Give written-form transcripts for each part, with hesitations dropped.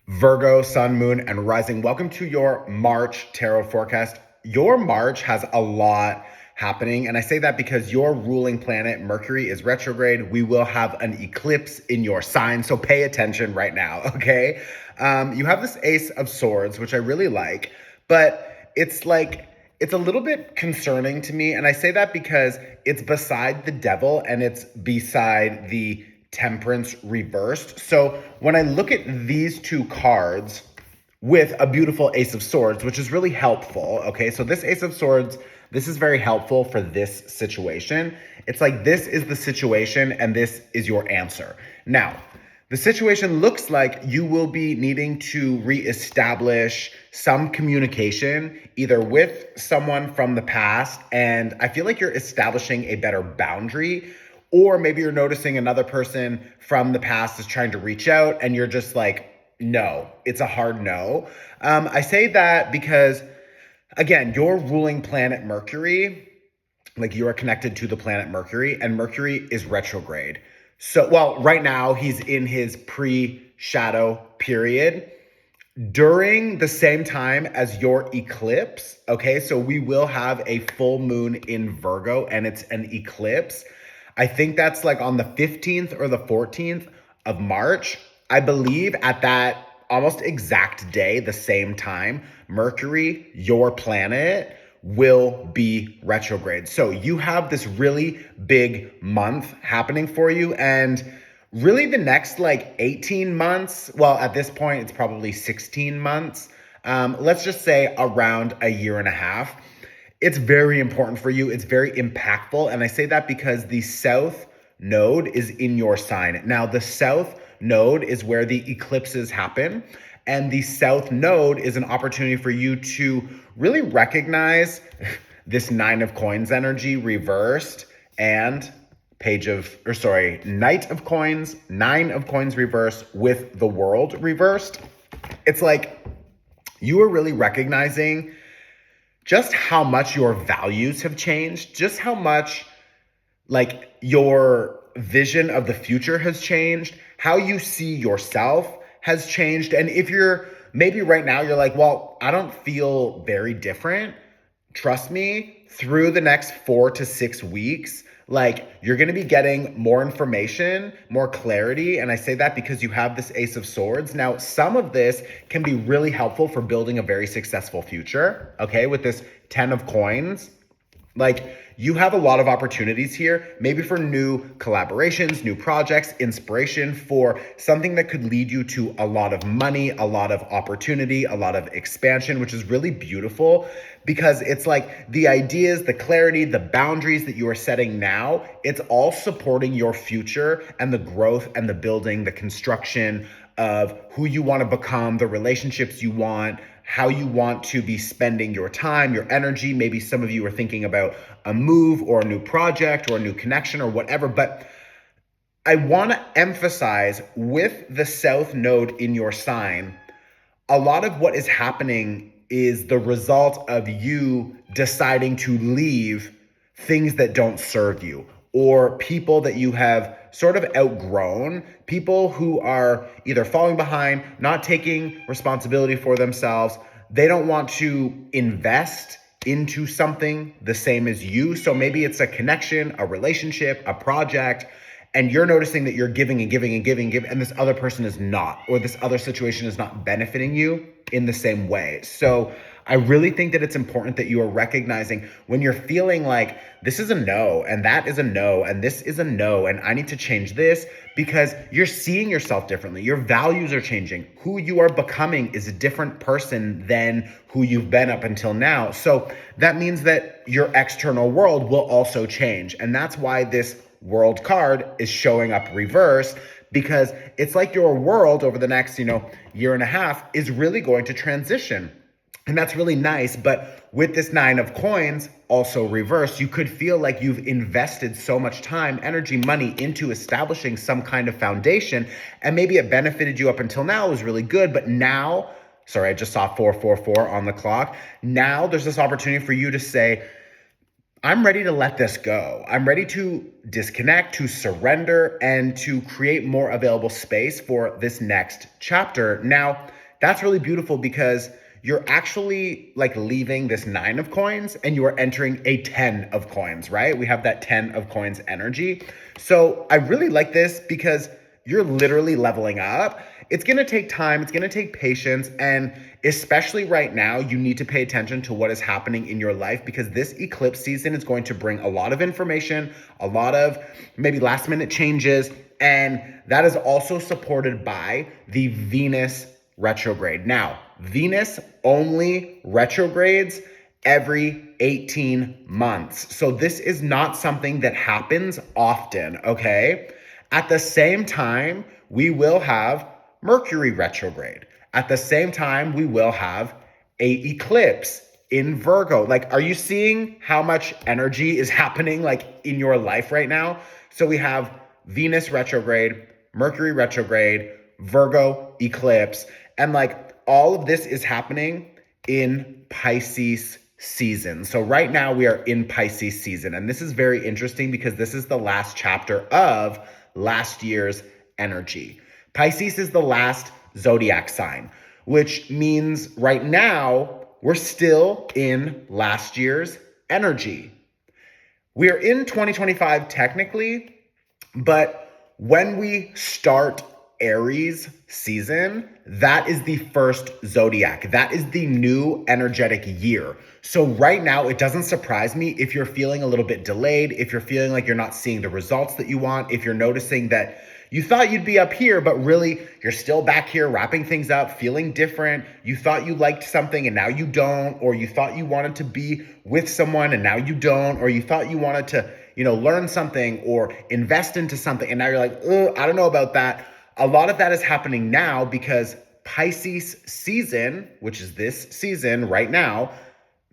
Virgo, Sun, Moon, and Rising. Welcome to your March tarot forecast. Your March has a lot happening, and I say that because your ruling planet, Mercury, is retrograde. We will have an eclipse in your sign, so pay attention right now, okay? You have this Ace of Swords, which I really like, but it's a little bit concerning to me, and I say that because it's beside the Devil and it's beside the Temperance reversed. So when I look at these two cards with a beautiful Ace of Swords, which is really helpful, okay? So this Ace of Swords, this is very helpful for this situation. It's like this is the situation and this is your answer. Now, the situation looks like you will be needing to reestablish some communication, either with someone from the past, and I feel like you're establishing a better boundary, or maybe you're noticing another person from the past is trying to reach out and you're just like, no, it's a hard no. I say that because, again, your ruling planet Mercury, like you are connected to the planet Mercury, and Mercury is retrograde. So, well, right now he's in his pre-shadow period during the same time as your eclipse. Okay, so we will have a full moon in Virgo and it's an eclipse. I think that's like on the 15th or the 14th of March. I believe at that almost exact day, the same time, Mercury, your planet, will be retrograde. So you have this really big month happening for you, and really the next like 18 months, well, at this point, it's probably 16 months. Let's just say around a year and a half. It's very important for you. It's very impactful. And I say that because the South node is in your sign. Now, the South node is where the eclipses happen. And the South node is an opportunity for you to really recognize this Nine of Coins energy reversed and Knight of Coins, Nine of Coins reversed with the World reversed. It's like you are really recognizing just how much your values have changed, just how much like your vision of the future has changed, how you see yourself has changed. And if you're maybe right now, you're like, well, I don't feel very different. Trust me, through the next 4 to 6 weeks, like you're going to be getting more information, more clarity. And I say that because you have this Ace of Swords. Now, some of this can be really helpful for building a very successful future. Okay. With this 10 of Coins, like you have a lot of opportunities here, maybe for new collaborations, new projects, inspiration for something that could lead you to a lot of money, a lot of opportunity, a lot of expansion, which is really beautiful because it's like the ideas, the clarity, the boundaries that you are setting now, it's all supporting your future and the growth and the building, the construction of who you want to become, the relationships you want, how you want to be spending your time, your energy. Maybe some of you are thinking about a move or a new project or a new connection or whatever. But I want to emphasize with the South node in your sign, a lot of what is happening is the result of you deciding to leave things that don't serve you or people that you have sort of outgrown, people who are either falling behind, not taking responsibility for themselves. They don't want to invest into something the same as you. So maybe it's a connection, a relationship, a project, and you're noticing that you're giving and giving and giving, and this other person is not, or this other situation is not benefiting you in the same way. So I really think that it's important that you are recognizing when you're feeling like this is a no, and that is a no, and this is a no, and I need to change this, because you're seeing yourself differently. Your values are changing. Who you are becoming is a different person than who you've been up until now. So that means that your external world will also change. And that's why this World card is showing up reversed, because it's like your world over the next, year and a half is really going to transition. And that's really nice. But with this Nine of Coins also reversed, you could feel like you've invested so much time, energy, money into establishing some kind of foundation. And maybe it benefited you up until now. It was really good. But now, I just saw 444 on the clock. Now there's this opportunity for you to say, I'm ready to let this go. I'm ready to disconnect, to surrender, and to create more available space for this next chapter. Now, that's really beautiful because you're actually like leaving this 9 of coins and you are entering a 10 of coins, right? We have that 10 of coins energy. So I really like this because you're literally leveling up. It's going to take time. It's going to take patience. And especially right now, you need to pay attention to what is happening in your life because this eclipse season is going to bring a lot of information, a lot of maybe last minute changes. And that is also supported by the Venus retrograde. Now, Venus only retrogrades every 18 months. So this is not something that happens often, okay? At the same time, we will have Mercury retrograde. At the same time, we will have a eclipse in Virgo. Like, are you seeing how much energy is happening like in your life right now? So we have Venus retrograde, Mercury retrograde, Virgo eclipse, and like all of this is happening in Pisces season. So right now we are in Pisces season, and this is very interesting because this is the last chapter of last year's energy. Pisces is the last zodiac sign, which means right now we're still in last year's energy. We're in 2025 technically, but when we start Aries season, that is the first zodiac. That is the new energetic year. So right now, it doesn't surprise me if you're feeling a little bit delayed, if you're feeling like you're not seeing the results that you want, if you're noticing that you thought you'd be up here, but really you're still back here wrapping things up, feeling different. You thought you liked something and now you don't, or you thought you wanted to be with someone and now you don't, or you thought you wanted to, learn something or invest into something and now you're like, oh, I don't know about that. A lot of that is happening now because Pisces season, which is this season right now,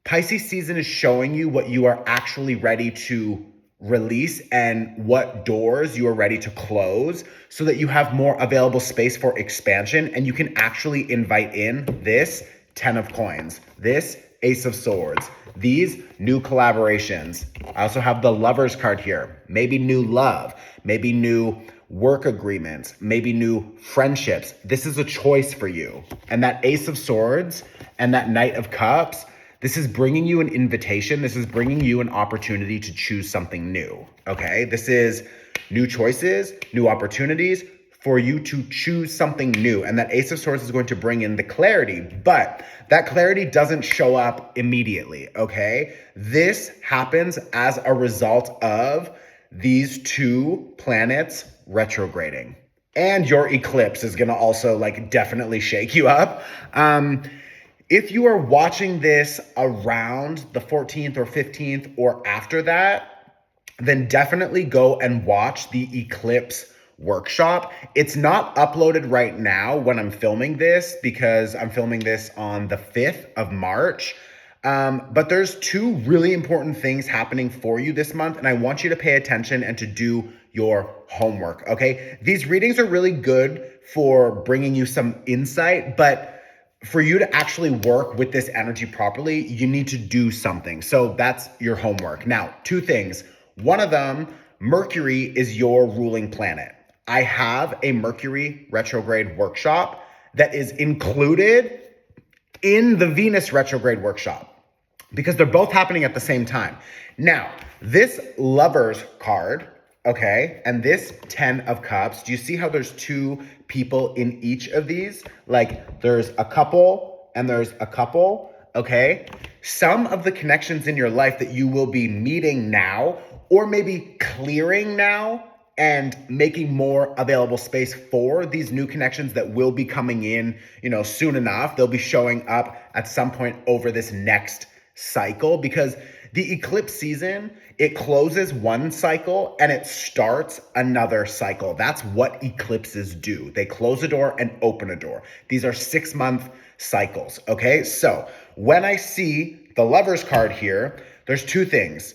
Pisces season is showing you what you are actually ready to release and what doors you are ready to close so that you have more available space for expansion and you can actually invite in this 10 of coins, this Ace of Swords, these new collaborations. I also have the Lovers card here, maybe new love, maybe new work agreements, maybe new friendships. This is a choice for you. And that Ace of Swords and that Knight of Cups, this is bringing you an invitation. This is bringing you an opportunity to choose something new, okay? This is new choices, new opportunities for you to choose something new. And that Ace of Swords is going to bring in the clarity, but that clarity doesn't show up immediately, okay? This happens as a result of these two planets retrograding. And your eclipse is going to also like definitely shake you up. If you are watching this around the 14th or 15th or after that, then definitely go and watch the eclipse workshop. It's not uploaded right now when I'm filming this because I'm filming this on the 5th of March. But there's two really important things happening for you this month, and I want you to pay attention and to do your homework, okay? These readings are really good for bringing you some insight, but for you to actually work with this energy properly, you need to do something. So that's your homework. Now, two things. One of them, Mercury is your ruling planet. I have a Mercury retrograde workshop that is included in the Venus retrograde workshop because they're both happening at the same time. Now, this Lovers card, okay, and this 10 of Cups, do you see how there's two people in each of these? Like there's a couple and there's a couple, okay? Some of the connections in your life that you will be meeting now or maybe clearing now and making more available space for these new connections that will be coming in, soon enough. They'll be showing up at some point over this next cycle because the eclipse season, it closes one cycle and it starts another cycle. That's what eclipses do. They close a door and open a door. These are 6-month cycles, okay? So when I see the Lovers card here, there's two things.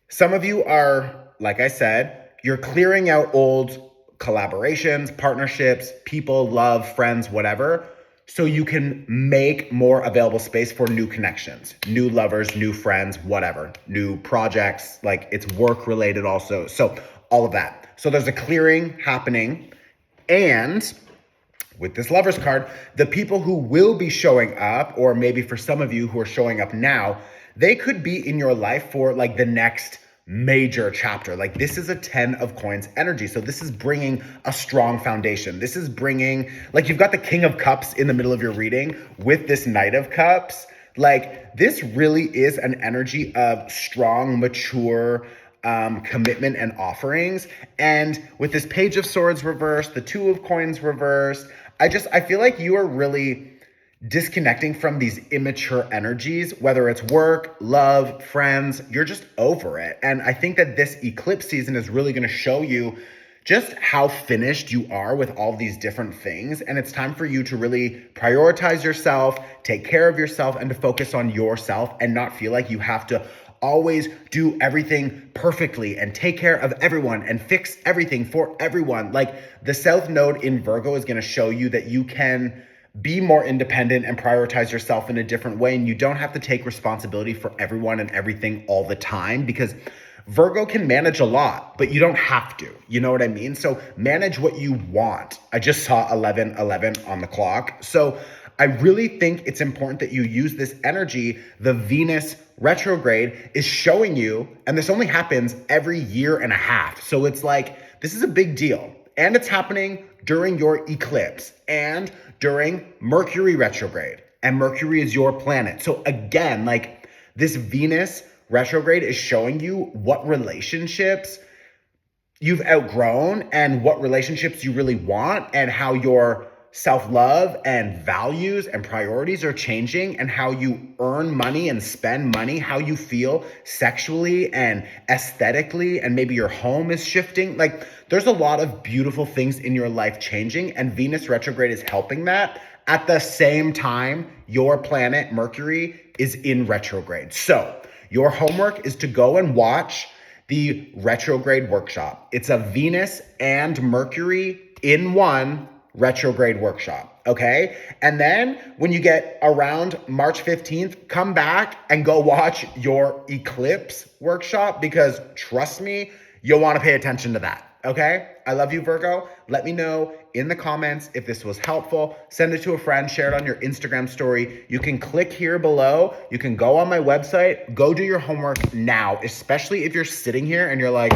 Some of you are, like I said, you're clearing out old collaborations, partnerships, people, love, friends, whatever. so you can make more available space for new connections, new lovers, new friends, whatever, new projects, like it's work related also. So all of that. So there's a clearing happening. And with this Lovers card, the people who will be showing up, or maybe for some of you who are showing up now, they could be in your life for like the next major chapter. Like this is a 10 of coins energy. So this is bringing a strong foundation. This is bringing, like you've got the King of Cups in the middle of your reading with this Knight of Cups. Like this really is an energy of strong, mature, commitment and offerings. And with this Page of Swords reversed, the Two of Coins reversed, I feel like you are really disconnecting from these immature energies, whether it's work, love, friends, you're just over it. And I think that this eclipse season is really going to show you just how finished you are with all these different things. And it's time for you to really prioritize yourself, take care of yourself, and to focus on yourself and not feel like you have to always do everything perfectly and take care of everyone and fix everything for everyone. Like the South Node in Virgo is going to show you that you can be more independent and prioritize yourself in a different way. And you don't have to take responsibility for everyone and everything all the time, because Virgo can manage a lot, but you don't have to. You know what I mean? So manage what you want. I just saw 11:11 on the clock. So I really think it's important that you use this energy. The Venus retrograde is showing you, and this only happens every year and a half. So it's like, this is a big deal. And it's happening during your eclipse and during Mercury retrograde. And Mercury is your planet. So again, like this Venus retrograde is showing you what relationships you've outgrown and what relationships you really want, and how your self-love and values and priorities are changing, and how you earn money and spend money, how you feel sexually and aesthetically, and maybe your home is shifting. Like there's a lot of beautiful things in your life changing, and Venus retrograde is helping that. At the same time, your planet Mercury is in retrograde. So your homework is to go and watch the retrograde workshop. It's a Venus and Mercury in one retrograde workshop, okay? And then when you get around March 15th, come back and go watch your eclipse workshop, because trust me, you'll want to pay attention to that, okay? I love you, Virgo. Let me know in the comments if this was helpful. Send it to a friend, share it on your Instagram story. You can click here below. You can go on my website, go do your homework now, especially if you're sitting here and you're like,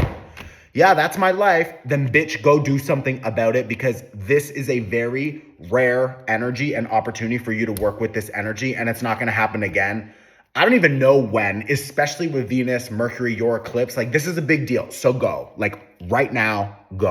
yeah, that's my life, then bitch, go do something about it, because this is a very rare energy and opportunity for you to work with this energy, and it's not going to happen again. I don't even know when, especially with Venus, Mercury, your eclipse. Like this is a big deal. So go, like right now, go.